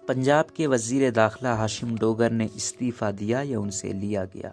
پنجاب کے وزیر داخلہ ہاشم ڈوگر نے استعفیٰ دیا یا ان سے لیا گیا؟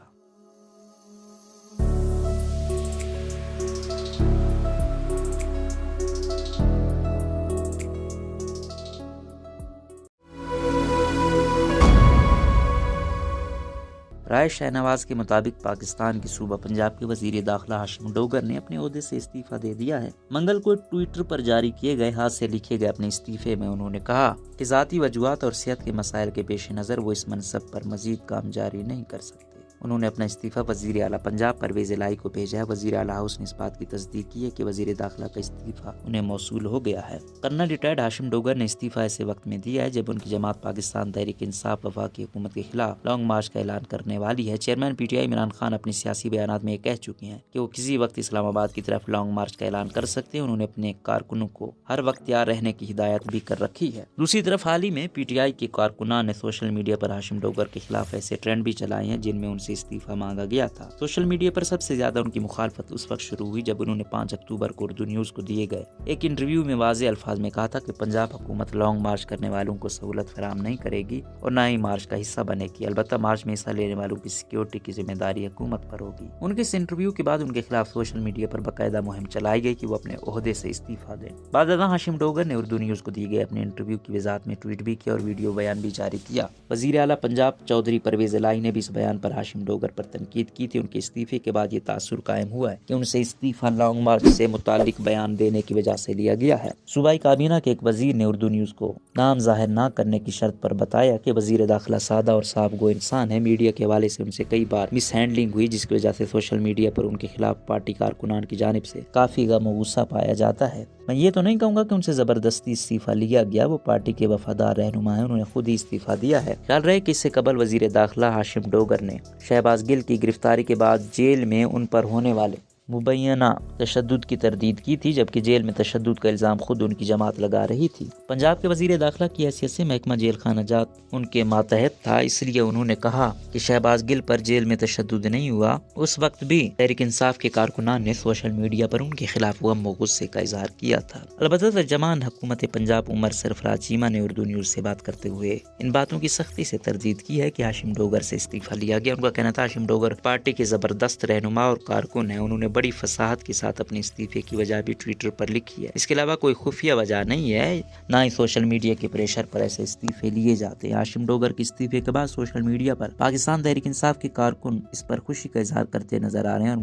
رائے شہنواز کے مطابق پاکستان کے صوبہ پنجاب کے وزیر داخلہ ہاشم ڈوگر نے اپنے عہدے سے استعفیٰ دے دیا ہے۔ منگل کو ٹویٹر پر جاری کیے گئے ہاتھ سے لکھے گئے اپنے استعفے میں انہوں نے کہا کہ ذاتی وجوہات اور صحت کے مسائل کے پیش نظر وہ اس منصب پر مزید کام جاری نہیں کر سکتے۔ انہوں نے اپنا استعفیٰ وزیر اعلیٰ پنجاب پرویز الہی کو بھیجا ہے۔ وزیر اعلیٰ ہاؤس نے اس بات کی تصدیق کی ہے کہ وزیر داخلہ کا استعفیٰ انہیں موصول ہو گیا ہے۔ کرنل ریٹائرڈ ہاشم ڈوگر نے استعفیٰ ایسے وقت میں دیا ہے جب ان کی جماعت پاکستان تحریک انصاف وفاقی حکومت کے خلاف لانگ مارچ کا اعلان کرنے والی ہے۔ Chairman P T I Imran Khan اپنے سیاسی بیانات میں یہ کہہ چکے ہیں کہ وہ کسی وقت اسلام آباد کی طرف لانگ مارچ کا اعلان کر سکتے ہیں۔ انہوں نے اپنے کارکنوں کو ہر وقت تیار رہنے کی ہدایت بھی کر رکھی ہے۔ دوسری طرف حال ہی میں پی ٹی آئی کے کارکنان نے سوشل میڈیا پر ہاشم ڈوگر کے خلاف ایسے ٹرینڈ بھی چلائے ہیں جن میں ان سے استعفیٰ مانگا گیا تھا۔ سوشل میڈیا پر سب سے زیادہ ان کی مخالفت اس وقت شروع ہوئی جب انہوں نے 5 اکتوبر کو اردو نیوز کو دیے گئے ایک انٹرویو میں واضح الفاظ میں کہا تھا کہ پنجاب حکومت لانگ مارچ کرنے والوں کو سہولت فراہم نہیں کرے گی اور نہ ہی مارچ کا حصہ بنے گی، البتہ مارچ میں حصہ لینے والوں کی سیکیورٹی کی ذمہ داری حکومت پر ہوگی۔ ان کے اس انٹرویو کے بعد ان کے خلاف سوشل میڈیا پر باقاعدہ مہم چلائی گئی کہ وہ اپنے عہدے سے استعفیٰ دیں۔ بعد ازاں ہاشم ڈوگر نے اردو نیوز کو دیے گئے اپنے انٹرویو کی وضاحت میں ٹویٹ بھی کیا اور ویڈیو بیان بھی جاری کیا۔ وزیر اعلیٰ پنجاب چودھری پرویز الہی نے بھی اس بیان پر ہاشم ڈوگر پر تنقید کی تھی۔ ان کے استعفے کے بعد یہ تاثر قائم ہوا ہے کہ ان سے استعفیٰ لانگ مارچ سے متعلق بیان دینے کی وجہ سے لیا گیا ہے۔ صوبائی کابینہ کے ایک وزیر نے اردو نیوز کو نام ظاہر نہ کرنے کی شرط پر بتایا کہ وزیر داخلہ سادہ اور صاف گو انسان ہے۔ میڈیا کے حوالے سے ان سے کئی بار مس ہینڈلنگ ہوئی جس کی وجہ سے سوشل میڈیا پر ان کے خلاف پارٹی کارکنان کی جانب سے کافی غم و غصہ پایا جاتا ہے۔ میں یہ تو نہیں کہوں گا کہ ان سے زبردستی استعفیٰ لیا گیا، وہ پارٹی کے وفادار رہنما ہیں، انہوں نے خود ہی استعفیٰ دیا ہے۔ خیال رہے کہ اس سے قبل وزیر داخلہ ہاشم ڈوگر نے شہباز گل کی گرفتاری کے بعد جیل میں ان پر ہونے والے مبینہ تشدد کی تردید کی تھی، جبکہ جیل میں تشدد کا الزام خود ان کی جماعت لگا رہی تھی۔ پنجاب کے وزیر داخلہ کی حیثیت سے محکمہ جیل خانہ جات ان کے ماتحت تھا، اس لیے انہوں نے کہا کہ شہباز گل پر جیل میں تشدد نہیں ہوا۔ اس وقت بھی تحریک انصاف کے کارکنان نے سوشل میڈیا پر ان کے خلاف غم و غصے کا اظہار کیا تھا۔ البتہ ترجمان حکومت پنجاب عمر سرفراز چیمہ نے اردو نیوز سے بات کرتے ہوئے ان باتوں کی سختی سے تردید کی ہے کہ ہاشم ڈوگر سے استعفیٰ لیا گیا۔ ان کا کہنا تھا ہاشم ڈوگر پارٹی کے زبردست رہنما اور کارکن ہیں، انہوں نے بڑی فصاحت کے ساتھ اپنے استعفے کی وجہ بھی ٹویٹر پر لکھی ہے۔ اس کے علاوہ کوئی خفیہ وجہ نہیں ہے، نہ ہی سوشل میڈیا کے پریشر پر ایسے استعفے لیے جاتے ہیں۔ ہاشم ڈوگر کے استعفے کے بعد سوشل میڈیا پر پاکستان تحریک انصاف کے کارکن اس پر خوشی کا اظہار کرتے نظر آ رہے ہیں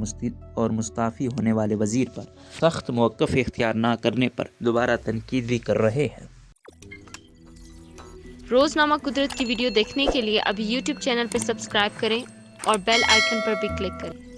اور مستعفی ہونے والے وزیر پر سخت موقف اختیار نہ کرنے پر دوبارہ تنقید بھی کر رہے ہیں۔ روزنامہ قدرت کی ویڈیو دیکھنے کے لیے ابھی یوٹیوب چینل پر سبسکرائب کریں اور بیل آئیکن پر بھی کلک کریں۔